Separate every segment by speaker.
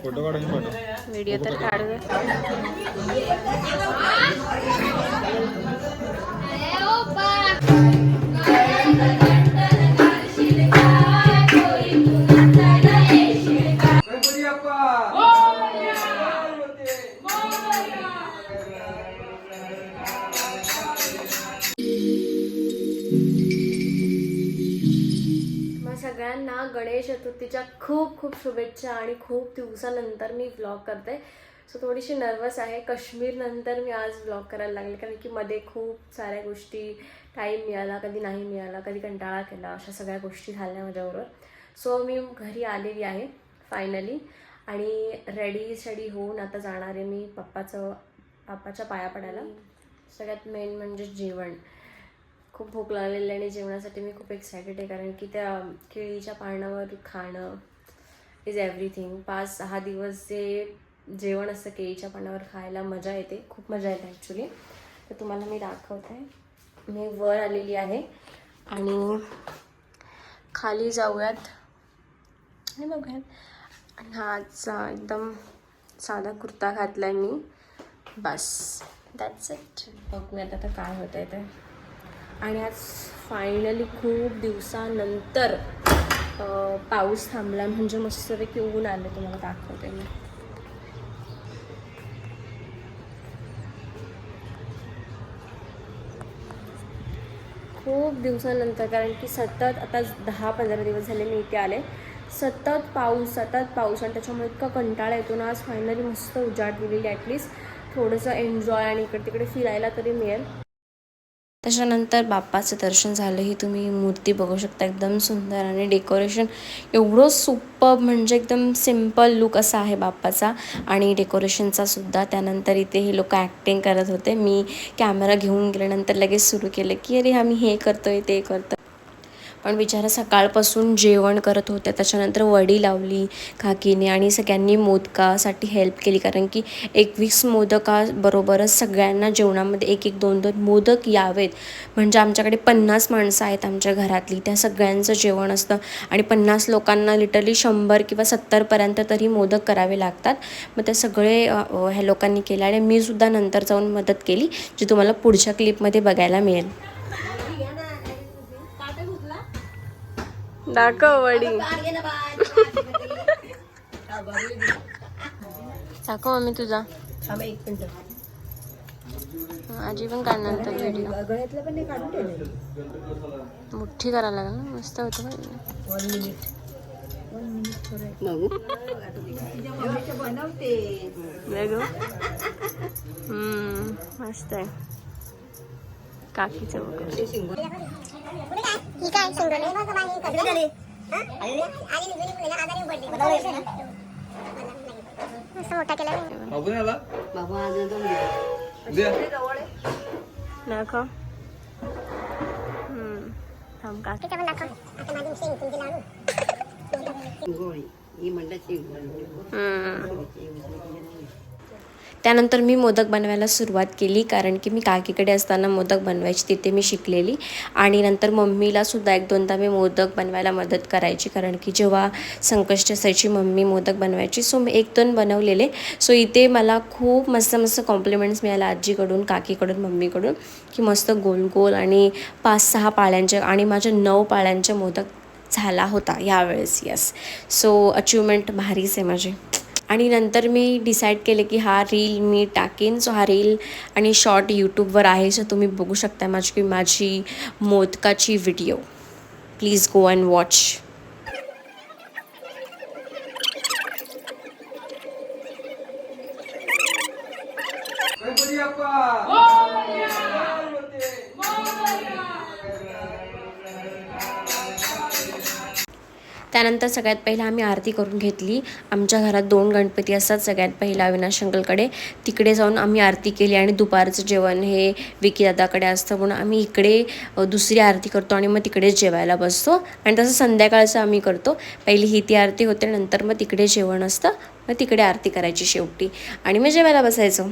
Speaker 1: Photo काढून photo
Speaker 2: video तर काढू दे. सगळ्यांना गणेश चतुर्थीच्या खूप खूप शुभेच्छा. आणि खूप दिवसानंतर मी व्लॉग करते, सो थोडीशी नर्वस आहे. काश्मीर नंतर मी आज व्लॉग करायला लागले, कारण की मध्ये खूप साऱ्या गोष्टी, टाईम मिळाला, कधी नाही मिळाला, कधी कंटाळा केला, अशा सगळ्या गोष्टी झाल्या माझ्याबरोबर. सो मी घरी आलेली आहे फायनली, आणि रेडी होऊन आता जाणार आहे मी पप्पाच्या पाया पडायला. सगळ्यात मेन म्हणजे जेवण. खूप भूक लागलेली आणि जेवणासाठी मी खूप एक्सायटेड आहे, कारण की त्या केळीच्या पानावर खाणं इज एव्हरीथिंग. 5-6 दिवस जे जेवण असतं केळीच्या पानावर खायला मजा येते, खूप मजा येते ॲक्च्युली. तर तुम्हाला मी दाखवते. मी वर आलेली आहे आणि खाली जाऊयात आणि बघूयात. आणि हा आजचा एकदम साधा कुर्ता घातला आहे मी, बस दॅट्स इट. बघूयात आता काय होतं आहे ते. आणि आज फायनली खूप दिवसानंतर पाऊस थांबला, म्हणजे मस्तपैकी ऊन आलं. तुम्हाला दाखवते मी. खूप दिवसानंतर, कारण की सतत आता 10-15 दिवस झाले मी इथे आले, सतत पाऊस आणि त्याच्यामुळे इतका कंटाळा येतो ना. आज फायनली मस्त उजाड दिलेली, ॲटलिस्ट थोडंसं एन्जॉय आणि इकडे तिकडे फिरायला तरी मिळेल. त्याच्यानंतर बाप्पाचं दर्शन झालं. ही तुम्ही मूर्ती बघू शकता, एकदम सुंदर आणि डेकोरेशन एवढं सुपर्ब, म्हणजे एकदम सिम्पल लुक असा आहे बाप्पाचा आणि डेकोरेशनचा सुद्धा. त्यानंतर इथे हे लोक ॲक्टिंग करत होते. मी कॅमेरा घेऊन गेल्यानंतर लगेच सुरू केलं की अरे आम्ही हे करतोय ते करतोय. पण बिचारा सकाळपासून जेवण करत होते. त्याच्यानंतर वडी लावली काकीने आणि सगळ्यांनी मोदकासाठी हेल्प केली, कारण की 21 मोदकाबरोबरच सगळ्यांना जेवणामध्ये 1-1, 2-2 मोदक यावेत. म्हणजे आमच्याकडे 50 माणसं आहेत आमच्या घरातली, त्या सगळ्यांचं जेवण असतं आणि 50 लोकांना लिटरली 100 किंवा 70पर्यंत तरी मोदक करावे लागतात. मग ते सगळे ह्या लोकांनी केले आणि मी सुद्धा नंतर जाऊन मदत केली, जी तुम्हाला पुढच्या क्लिपमध्ये बघायला मिळेल. दाखव वडी. दाखव मम्मी तुझा. आजी पण काढणार नंतर व्हिडिओ. मुठ्ठी करायला लागेल ना, मस्त होतं. मस्त आहे. काकीचं मोठा केला दाखव. थांब काकीचं पण दाखव. त्यानंतर मी मोदक बनवायला सुरुवात केली, कारण की मी काकीकडे असताना मोदक बनवायची, तिथे मी शिकलेली. आणि नंतर मम्मीलासुद्धा 1-2दा मी मोदक बनवायला मदत करायची, कारण की जेव्हा संकष्टी असायची मम्मी मोदक बनवायची. सो मी 1-2 बनवलेले. सो इथे मला खूप मस्त कॉम्प्लिमेंट्स मिळाल्या आजीकडून, काकीकडून, मम्मीकडून, की मस्त गोल गोल आणि 5-6 पाळ्यांचे आणि माझ्या 9 पाळ्यांचे मोदक झाला होता यावेळेस. यस, सो अचिव्हमेंट भारीच आहे माझी. आणि नंतर मी डिसाईड केले की हा रील मी टाकेन. सो हा रील आणि शॉर्ट यूट्यूबवर आहे, सो तुम्ही बघू शकता माझी मोदकाची video. Please go and watch. त्यानंतर सगळ्यात पहिला आम्ही आरती करून घेतली. आमच्या घरात 2 गणपती असतात. सगळ्यात पहिला अविनाश अंकलकडे, तिकडे जाऊन आम्ही आरती केली आणि दुपारचं जेवण हे विकी दादाकडे असतं, म्हणून आम्ही इकडे दुसरी आरती करतो आणि मग तिकडेच जेवायला बसतो. आणि तसं संध्याकाळचं आम्ही करतो. पहिली ही ती आरती होते, नंतर मग तिकडे जेवण असतं, मग तिकडे आरती करायची शेवटी आणि मग जेवायला बसायचं.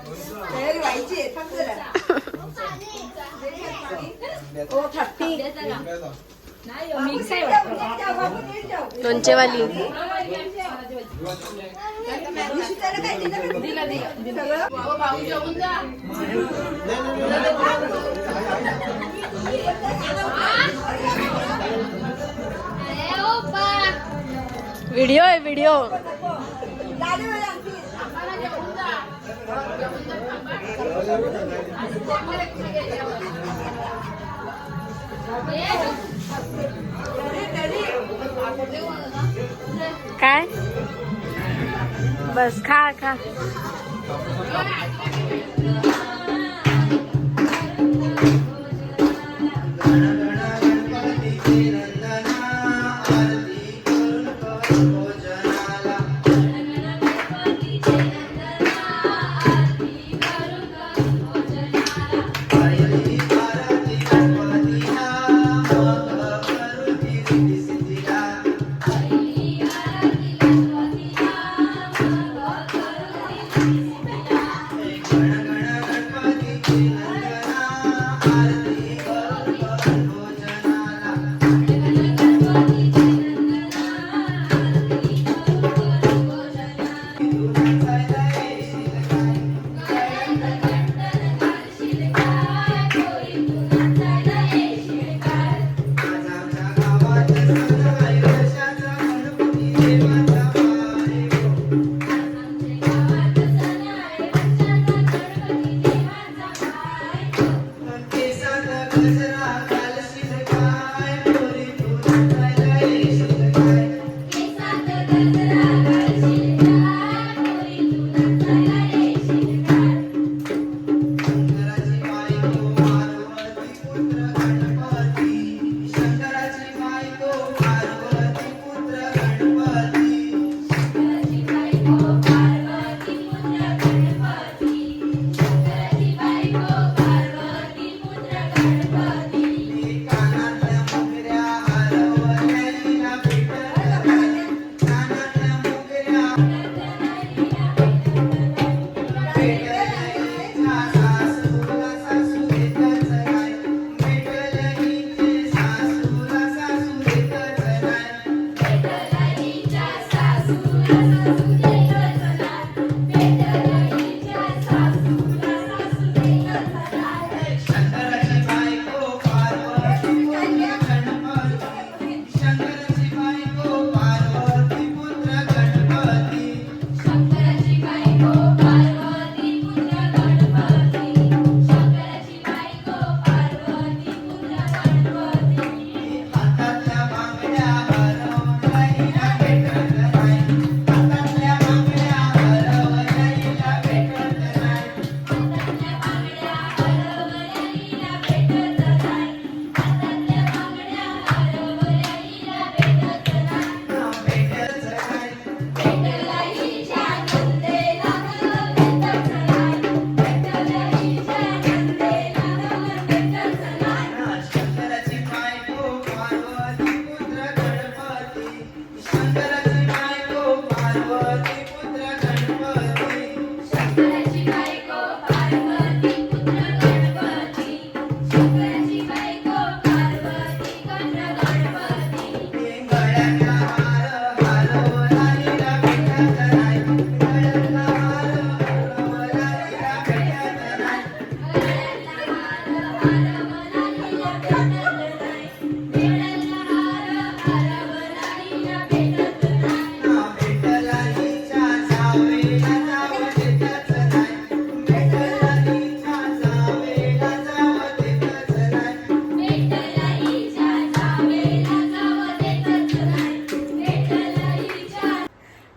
Speaker 1: तयारी व्हायची आहे, थांब जरा. ओ, 30.
Speaker 2: लोणचेवाली
Speaker 1: ऋषीताला काय दिलं? सगळं?
Speaker 2: व्हिडिओ आहे व्हिडिओ.
Speaker 1: लाडू आहे आमची.
Speaker 2: काय बस खा खा.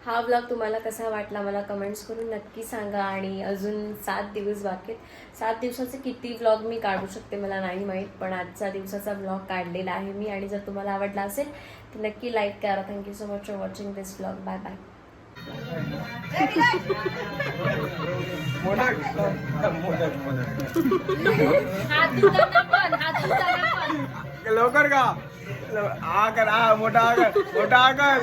Speaker 2: हा व्लॉग तुम्हाला कसा वाटला मला कमेंट्स करून नक्की सांगा. आणि अजून 7 दिवस बाकी आहेत. 7 दिवसाचे किती व्लॉग मी काढू शकते मला नाही माहीत, पण आजचा दिवसाचा व्लॉग काढलेला आहे मी. आणि जर तुम्हाला आवडला असेल तर नक्की लाईक करा. Thank you so much for watching this vlog. Bye bye.
Speaker 3: लवकर का आ कर, मोठा आकर